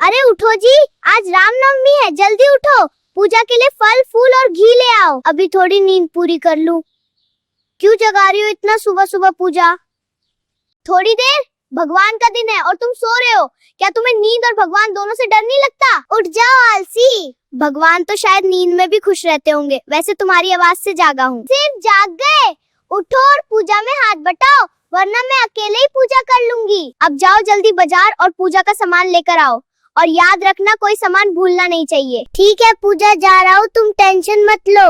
अरे उठो जी, आज रामनवमी है, जल्दी उठो। पूजा के लिए फल फूल और घी ले आओ। अभी थोड़ी नींद पूरी कर लूं। क्यों जगा रही हो इतना सुबह सुबह पूजा? थोड़ी देर, भगवान का दिन है और तुम सो रहे हो। क्या तुम्हें नींद और भगवान दोनों से डर नहीं लगता? उठ जाओ आलसी। भगवान तो शायद नींद में भी खुश रहते होंगे, वैसे तुम्हारी आवाज से जागा हूँ। सिर्फ जाग गए? उठो और पूजा में हाथ बटाओ, वरना मैं अकेले ही पूजा कर लूंगी। अब जाओ जल्दी बाजार और पूजा का सामान लेकर आओ, और याद रखना कोई सामान भूलना नहीं चाहिए। ठीक है पूजा, जा रहा हूँ, तुम टेंशन मत लो।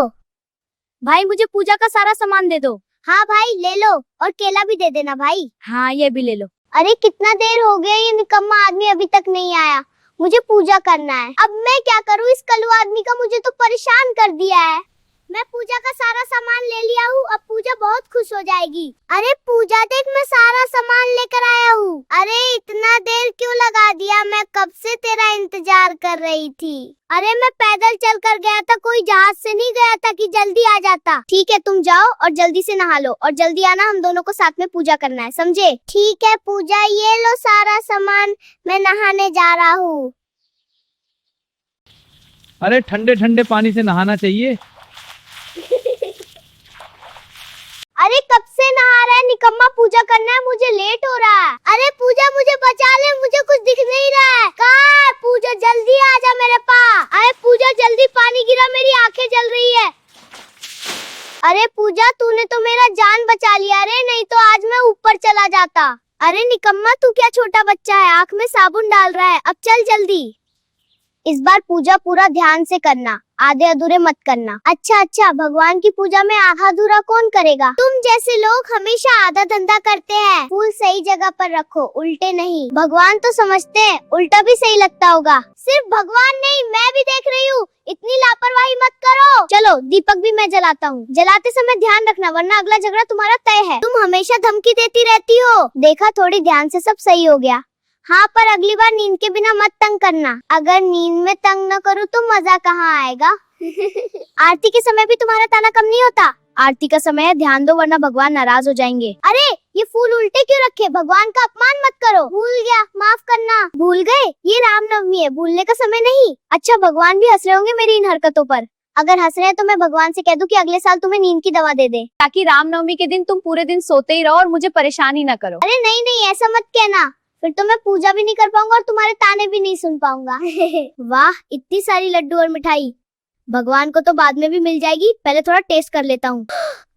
भाई मुझे पूजा का सारा सामान दे दो। हाँ भाई ले लो, और केला भी दे देना भाई। हाँ ये भी ले लो। अरे कितना देर हो गया, ये निकम्मा आदमी अभी तक नहीं आया। मुझे पूजा करना है। अब मैं क्या करूँ, इस कल्लू आदमी का मुझे तो परेशान कर दिया है। मैं पूजा का सारा सामान ले लिया हूँ, अब पूजा बहुत खुश हो जाएगी। अरे पूजा देख, मैं सारा सामान लेकर आया हूँ। अरे इतना देर क्यों लगा दिया, मैं कब से तेरा इंतजार कर रही थी। अरे मैं पैदल चल कर गया था, कोई जहाज से नहीं गया था कि जल्दी आ जाता। ठीक है तुम जाओ और जल्दी से नहा लो, और जल्दी आना, हम दोनों को साथ में पूजा करना है, समझे? ठीक है पूजा, ये लो सारा सामान, मैं नहाने जा रहा हूँ। अरे ठंडे ठंडे पानी से नहाना चाहिए। अरे कब से नहा रहा है निकम्मा, पूजा करना है, मुझे लेट हो रहा है। अरे पूजा मुझे बचा ले, मुझे कुछ दिख नहीं रहा है। कहाँ है पूजा, जल्दी आ जा मेरे पास। अरे पूजा जल्दी, पानी गिरा, मेरी आंखें जल रही है। अरे पूजा तूने तो मेरा जान बचा लिया रे, नहीं तो आज मैं ऊपर चला जाता। अरे निकम्मा तू क्या छोटा बच्चा है, आँख में साबुन डाल रहा है। अब चल जल्दी। इस बार पूजा पूरा ध्यान से करना, आधे अधूरे मत करना। अच्छा, भगवान की पूजा में आधा अधूरा कौन करेगा? तुम जैसे लोग हमेशा आधा धंधा करते हैं। फूल सही जगह पर रखो, उल्टे नहीं। भगवान तो समझते हैं, उल्टा भी सही लगता होगा। सिर्फ भगवान नहीं, मैं भी देख रही हूँ, इतनी लापरवाही मत करो। चलो दीपक भी मैं जलाता हूँ। जलाते समय ध्यान रखना, वरना अगला झगड़ा तुम्हारा तय है। तुम हमेशा धमकी देती रहती हो। देखा, थोड़ी ध्यान से सब सही हो गया। हाँ पर अगली बार नींद के बिना मत तंग करना। अगर नींद में तंग न करूँ तो मजा कहाँ आएगा। आरती के समय भी तुम्हारा ताना कम नहीं होता। आरती का समय है, ध्यान दो वरना भगवान नाराज हो जाएंगे। अरे ये फूल उल्टे क्यों रखे, भगवान का अपमान मत करो। भूल गया, माफ करना। भूल गए, ये रामनवमी है, भूलने का समय नहीं। अच्छा भगवान भी हंस रहे होंगे मेरी इन हरकतों पर। अगर हंस रहे हैं तो मैं भगवान से कह दूं कि अगले साल तुम्हें नींद की दवा दे दे, ताकि रामनवमी के दिन तुम पूरे दिन सोते ही रहो और मुझे परेशान ही न करो। अरे नहीं ऐसा मत कहना, फिर तो मैं पूजा भी नहीं कर पाऊंगा और तुम्हारे ताने भी नहीं सुन पाऊंगा। वाह, इतनी सारी लड्डू और मिठाई। भगवान को तो बाद में भी मिल जाएगी, पहले थोड़ा टेस्ट कर लेता हूँ।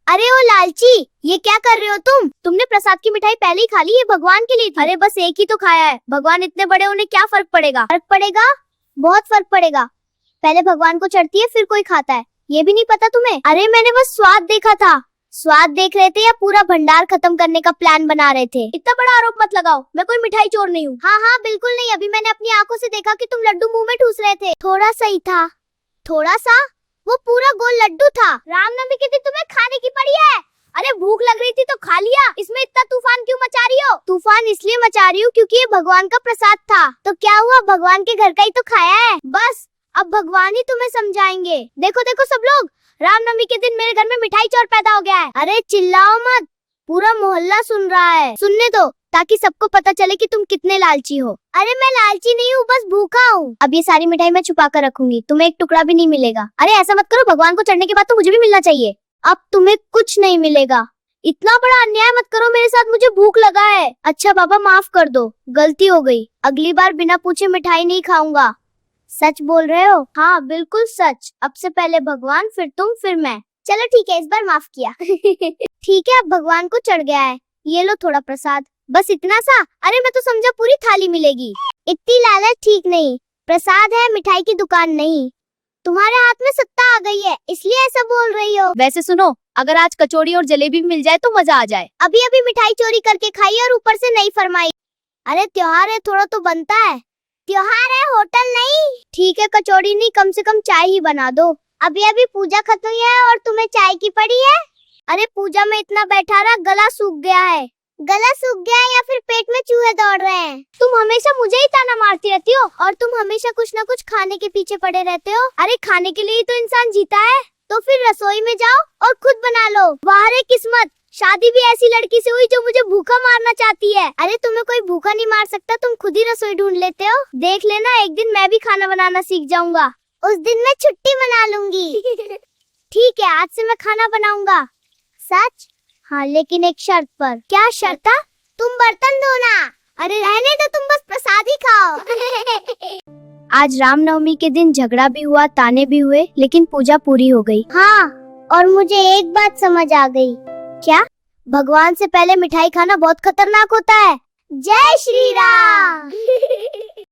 अरे ओ लालची, ये क्या कर रहे हो तुम? तुमने प्रसाद की मिठाई पहले ही खा ली, ये भगवान के लिए थी। अरे बस एक ही तो खाया है, भगवान इतने बड़े, उन्हें क्या फर्क पड़ेगा? फर्क पड़ेगा, बहुत फर्क पड़ेगा। पहले भगवान को चढ़ती है, फिर कोई खाता है, ये भी नहीं पता तुम्हें? अरे मैंने बस स्वाद देखा था। स्वाद देख रहे थे या पूरा भंडार खत्म करने का प्लान बना रहे थे? इतना बड़ा आरोप मत लगाओ, मैं कोई मिठाई चोर नहीं हूँ। हाँ बिल्कुल नहीं, अभी मैंने अपनी आंखों से देखा कि तुम लड्डू मुंह में ठूस रहे थे। थोड़ा सा ही था। थोड़ा सा? वो पूरा गोल लड्डू था। रामनवमी के दिन तुम्हें खाने की पड़ी है। अरे भूख लग रही थी तो खा लिया, इसमें इतना तूफान क्यों मचा रही हो? तूफान इसलिए मचा रही हूँ क्योंकि ये भगवान का प्रसाद था। तो क्या हुआ, भगवान के घर का ही तो खाया है। बस अब भगवान ही तुम्हें समझाएंगे। देखो सब लोग, रामनवमी के दिन मेरे घर में मिठाई चोर पैदा हो गया है। अरे चिल्लाओ मत, पूरा मोहल्ला सुन रहा है। सुनने दो, ताकि सबको पता चले कि तुम कितने लालची हो। अरे मैं लालची नहीं हूँ, बस भूखा हूँ। अब ये सारी मिठाई मैं छुपा कर रखूंगी, तुम्हें एक टुकड़ा भी नहीं मिलेगा। अरे ऐसा मत करो, भगवान को चढ़ने के बाद तो मुझे भी मिलना चाहिए। अब तुम्हें कुछ नहीं मिलेगा। इतना बड़ा अन्याय मत करो मेरे साथ, मुझे भूख लगा है। अच्छा बाबा माफ कर दो, गलती हो गई। अगली बार बिना पूछे मिठाई नहीं खाऊंगा। सच बोल रहे हो? हाँ बिल्कुल सच। अब से पहले भगवान, फिर तुम, फिर मैं। चलो ठीक है, इस बार माफ किया। ठीक है, अब भगवान को चढ़ गया है, ये लो थोड़ा प्रसाद। बस इतना सा? अरे मैं तो समझा पूरी थाली मिलेगी। इतनी लालच ठीक नहीं, प्रसाद है, मिठाई की दुकान नहीं। तुम्हारे हाथ में सत्ता आ गई है, इसलिए ऐसा बोल रही हो। वैसे सुनो, अगर आज कचौड़ी और जलेबी मिल जाए तो मजा आ जाए। अभी मिठाई चोरी करके खाई और ऊपर से नहीं फरमाई। अरे त्योहार है, थोड़ा तो बनता है। त्योहार है, होटल नहीं। ठीक है, कचौड़ी नहीं, कम से कम चाय ही बना दो। अभी पूजा खत्म हुई है और तुम्हें चाय की पड़ी है। अरे पूजा में इतना बैठा रहा, गला सूख गया है। गला सूख गया है या फिर पेट में चूहे दौड़ रहे हैं? तुम हमेशा मुझे ही ताना मारती रहती हो, और तुम हमेशा कुछ न कुछ खाने के पीछे पड़े रहते हो। अरे खाने के लिए ही तो इंसान जीता है, तो फिर रसोई में जाओ और खुद बना लो। वाह रे किस्मत, शादी भी ऐसी लड़की से हुई जो मुझे भूखा मारना चाहती है। अरे तुम्हें कोई भूखा नहीं मार सकता, तुम खुद ही रसोई ढूंढ लेते हो। देख लेना, एक दिन मैं भी खाना बनाना सीख जाऊंगा। उस दिन मैं छुट्टी मना लूंगी। ठीक है, आज से मैं खाना बनाऊंगा। सच? हाँ, लेकिन एक शर्त पर। क्या शर्त? तुम बर्तन धोना। अरे रहने दो, तुम बस प्रसाद ही खाओ। आज रामनवमी के दिन झगड़ा भी हुआ, ताने भी हुए, लेकिन पूजा पूरी हो गई। हाँ, और मुझे एक बात समझ आ गई। क्या? भगवान से पहले मिठाई खाना बहुत खतरनाक होता है। जय श्री राम।